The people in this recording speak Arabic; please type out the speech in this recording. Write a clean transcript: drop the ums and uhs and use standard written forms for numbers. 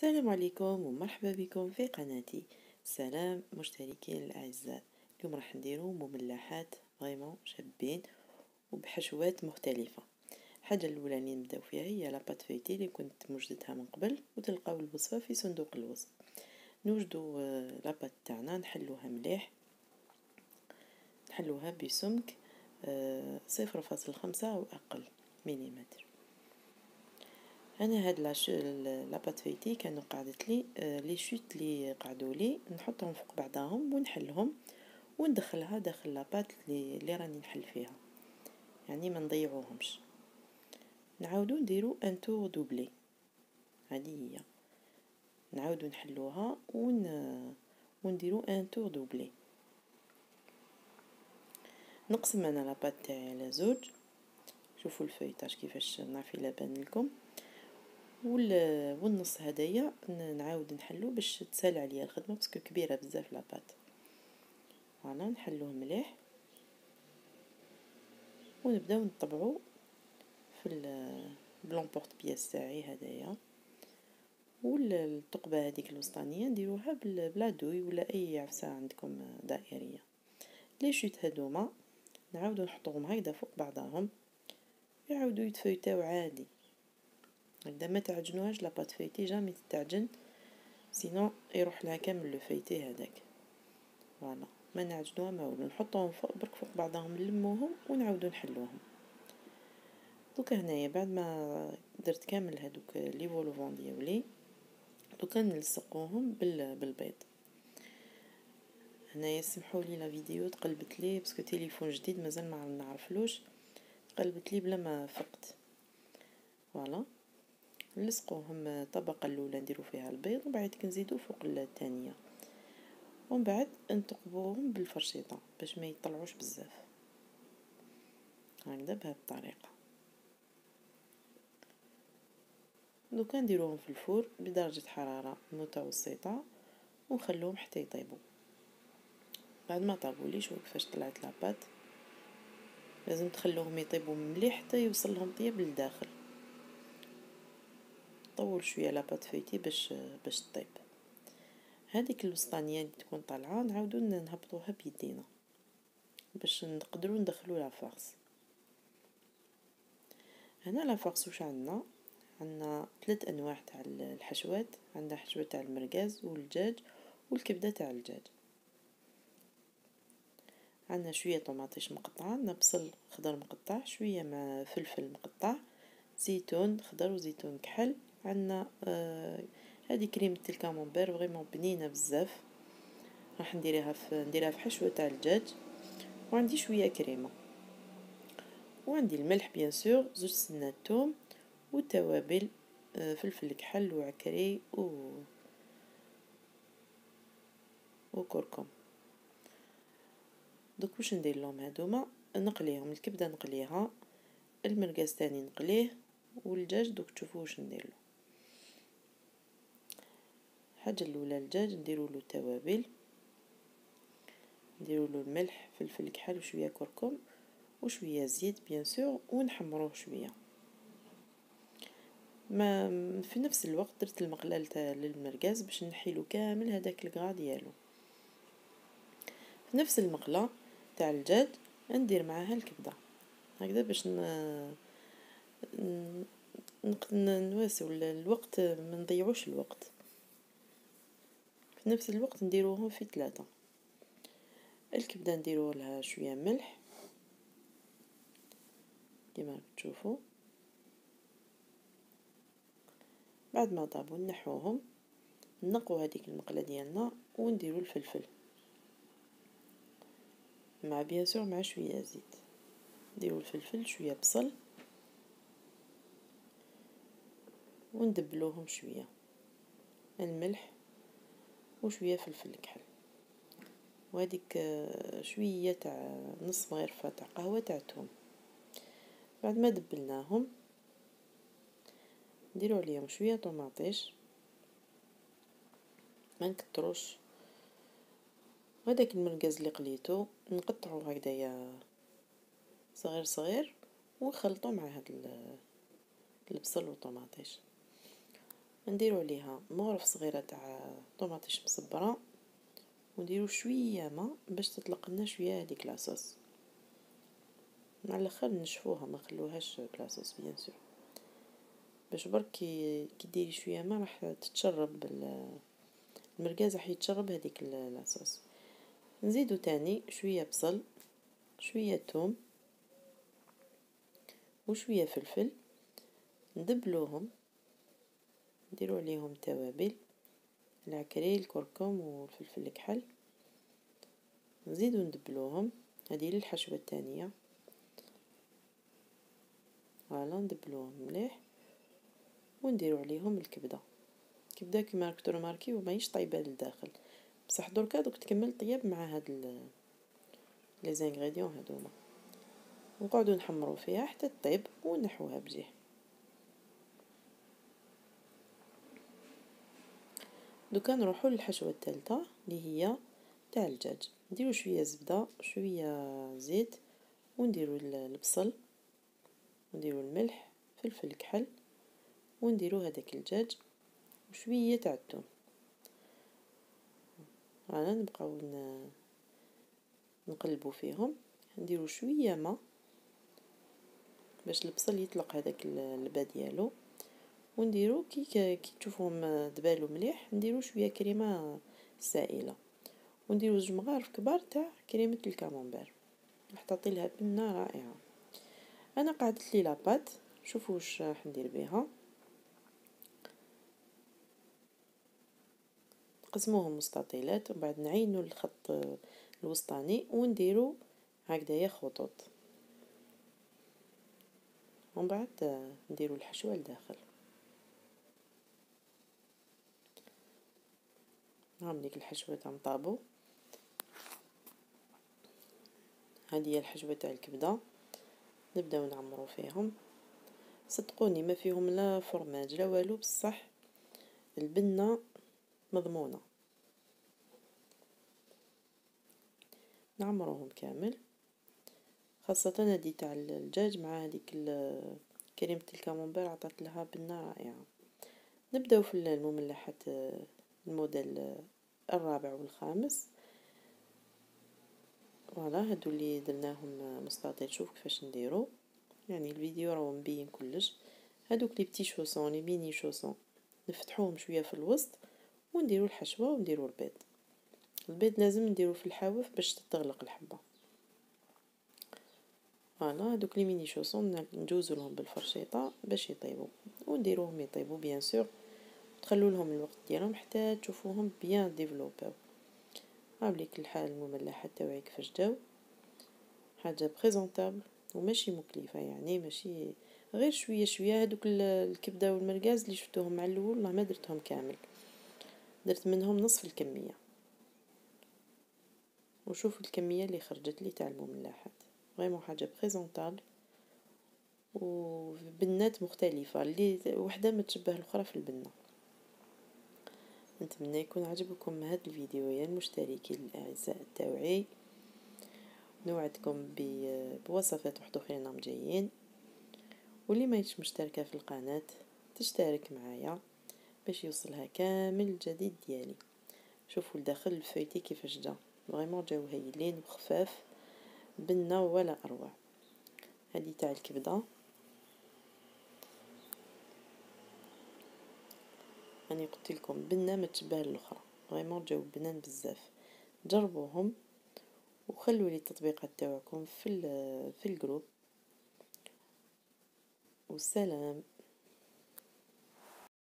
السلام عليكم ومرحبا بكم في قناتي. سلام مشتركين الأعزاء. اليوم راح نديرو مملحات فريمون شابين وبحشوات مختلفة. الحاجة الأولى اللي نبداو فيها هي لاباط فيتي اللي كنت موجدتها من قبل، وتلقاو الوصفة في صندوق الوصف. نوجدو لاباط تاعنا نحلوها مليح، نحلوها بسمك 0.5 أو أقل مليمتر. انا هاد لاباط فيتي كانوا قعدت لي لي شوت لي قعدوا لي نحطهم فوق بعضهم ونحلهم وندخلها داخل لاباط اللي راني نحل فيها، يعني ما نضيعوهمش. نعاودو نديرو ان تور دوبلي، هذه هي نعاودو نحلوها ونديرو ان تور دوبلي. نقسم انا لاباط تاعي على زوج، شوفوا الفيتاج كيفاش نعرف لابان لكم، والنص هدايا نعاود نحلو باش تسال عليا الخدمه باسكو كبيره بزاف لاباط. فوالا نحلوه مليح ونبداو نطبعو في البلون بورت بياس تاعي هدايا. والثقبه هذيك الوسطانيه نديروها بلا دوي ولا اي عفسه عندكم دائريه. لي شوت هذوما نعاودو نحطوهم هكذا فوق بعضهم، يعاودو يتفيتاو عادي هكذا. ما تعجنوهاش لاباط فيتي، جامي تتعجن سينو يروح لها كامل لو فيتي هذاك. فوالا ما نعجنوها ما ولو، نحطوهم برك فوق بعضهم نلموهم ونعاودو نحلوهم. دوكا هنايا بعد ما درت كامل هذوك لي فولوفون ديالي، دوكا نلصقوهم بالبيض. هنايا سمحوا لي لا فيديو تقلبت لي باسكو تليفون جديد مازال ما نعرفلوش، قلبت لي بلا ما فقت. فوالا نلصقوهم الطبقه الاولى نديرو فيها البيض وبعد نزيدو فوق الثانيه، ومن بعد نثقبوهم بالفرشيطه باش ما يطلعوش بزاف هكذا بهذه الطريقه. دوكا نديروهم في الفور بدرجه حراره متوسطه ونخلوهم حتى يطيبوا. بعد ما طابوا لي شوف كيفاش طلعت لاباط، لازم تخلوهم يطيبوا مليح حتى يوصل لهم طياب للداخل. طول شويه لاباط فيتي باش تطيب. هذيك الوسطانيه اللي تكون طالعه نعاودو نهبطوها بيدينا باش نقدروا ندخلوا لافارس. هنا لافارس واش عندنا 3 انواع تاع الحشوات. عندنا حشوه تاع المرقاز والدجاج والكبده تاع الدجاج. عندنا شويه طماطيش مقطعه، عندنا بصل خضر مقطع، شويه مع فلفل مقطع، زيتون خضر وزيتون كحل. عندنا هذه كريمه الكامونبير فريمون بنينه بزاف، راح نديرها في حشوه تاع الدجاج. وعندي شويه كريمه، وعندي الملح بيان سور، 2 سنات توم والتوابل فلفل كحل وعكري وكركم. دوك واش ندير لهم هذوما؟ نقليهم الكبده نقليها، المرقاز تاني نقليه، والدجاج دوك تشوفوا واش ندير له. الحاجه الاولى الدجاج نديروا له التوابل، نديروا له الملح فلفل كحل وشويه كركم وشويه زيت بيان سور، ونحمروه شويه. ما في نفس الوقت درت المقله تاع للمرقاز باش نحيلو كامل هذاك الكرا ديالو. في نفس المقله تاع الدجاج ندير معاها الكبده هكذا باش نواسو الوقت، ما نضيعوش الوقت. في نفس الوقت نديروهم في 3. الكبده نديروا لها شويه ملح كما تشوفوا. بعد ما طابوا نحوهم، نقوا هذيك المقله ديالنا ونديروا الفلفل مع بيان سور مع شويه زيت. نديروا الفلفل شويه بصل وندبلوهم شويه، الملح وشويه فلفل كحل، وهذيك شويه تاع نص مغرفه تاع قهوه تاع توم. بعد ما دبلناهم نديروا عليهم شويه طماطيش ما نكتروش، وهذاك المرقاز اللي قليته نقطعوه هكذايا صغير صغير ونخلطو مع هاد البصل والطماطيش. نديرو عليها مغرف صغيرة تاع طوماطيش مصبرة، ونديرو شويه ما باش تطلق لنا شويه هذيك لاصوص. مع الاخر نشفوها ما خلوهاش لاصوص بيان سور، باش برك كي ديري شويه ما راح تتشرب المرقاز، راح يتشرب هذيك لاصوص. نزيدو تاني شويه بصل، شويه توم، وشويه فلفل، ندبلوهم، نديرو عليهم توابل، العكريل، الكركم والفلفل الكحل، نزيدو ندبلوهم. هذه للحشوه الثانيه. فوالا ندبلوهم مليح ونديرو عليهم الكبده. الكبده كيما راك ترماركي وماهيش طايبه للداخل، بصح دركا دوك تكمل طياب مع هاد لي زانغريديون هادوما، ونقعدو نحمرو فيها حتى طيب ونحوها بجيه. دوكا نروحو للحشوه الثالثه اللي هي تاع الدجاج. نديرو شويه زبده، شويه زيت، ونديرو البصل، ونديرو الملح، فلفل كحل، ونديرو هذاك الدجاج وشويه تاع الثوم. انا نبقاو نقلبو فيهم، نديرو شويه ما باش البصل يطلق هذاك البا ديالو، ونديرو كي تشوفوهم دبالو مليح نديرو شويه كريمه سائله، ونديرو 2 مغارف كبار تاع كريمه الكامونبير راح تعطي لها بنه رائعه. انا قعدت لي لاباط، شوفوا واش راح ندير بها. نقسموهم مستطيلات ومن بعد نعينوا الخط الوسطاني ونديرو هكذايا خطوط، ومن بعد نديرو الحشوه لداخل. هاهم ديك الحشوه تاع مطابو، هذه هي الحشوه تاع الكبده. نبداو نعمرو فيهم، صدقوني ما فيهم لا فرماج لا والو، بصح البنه مضمونه. نعمروهم كامل، خاصه هذه تاع الدجاج مع هذيك كريمه الكامونبير عطات لها بنه رائعه. نبداو في المملحات الموديل الرابع والخامس. فوالا هادو اللي درناهم مستطيل. شوف كيفاش نديرو، يعني الفيديو راهو مبين كلش. هادوك لي بتي شوسون، لي ميني شوسون، نفتحوهم شويه في الوسط ونديرو الحشوه ونديرو البيض. البيض لازم نديرو في الحواف باش تغلق الحبه. فوالا هادوك لي ميني شوسون نجوزو لهم بالفرشيطه باش يطيبوا، ونديروهم يطيبوا بيان سور، تخلو لهم الوقت ديالهم حتى تشوفوهم بيان ديفلوباو. هاوليك الحال المملحات تاوعي كيفاش جاو، حاجه بريزونطابل وماشي مكلفه، يعني ماشي غير شويه شويه. هذوك الكبده والمرقاز اللي شفتوهم مع الاول ما درتهم كامل، درت منهم نصف الكميه، وشوفوا الكميه اللي خرجت لي تاع المملحات. فريمون حاجه بريزونطابل وبنات مختلفه، اللي وحده ما تشبه الاخرى في البنه. نتمنى يكون عجبكم هذا الفيديو يا المشتركين الاعزاء تاوعي. نوعدكم بوصفات واحدة اخرين جايين، واللي ما يش مشتركه في القناه تشترك معايا باش يوصلها كامل الجديد ديالي. شوفوا لداخل الفايتي كيفاش جا، فريمون جاو هايلين وخفاف، بنه ولا اروع. هذه تاع الكبده راني قلت لكم بنه ما تشبه الاخرى، فريمون جاو بنان بزاف. جربوهم وخلوا لي التطبيقات تاعكم في الجروب، والسلام.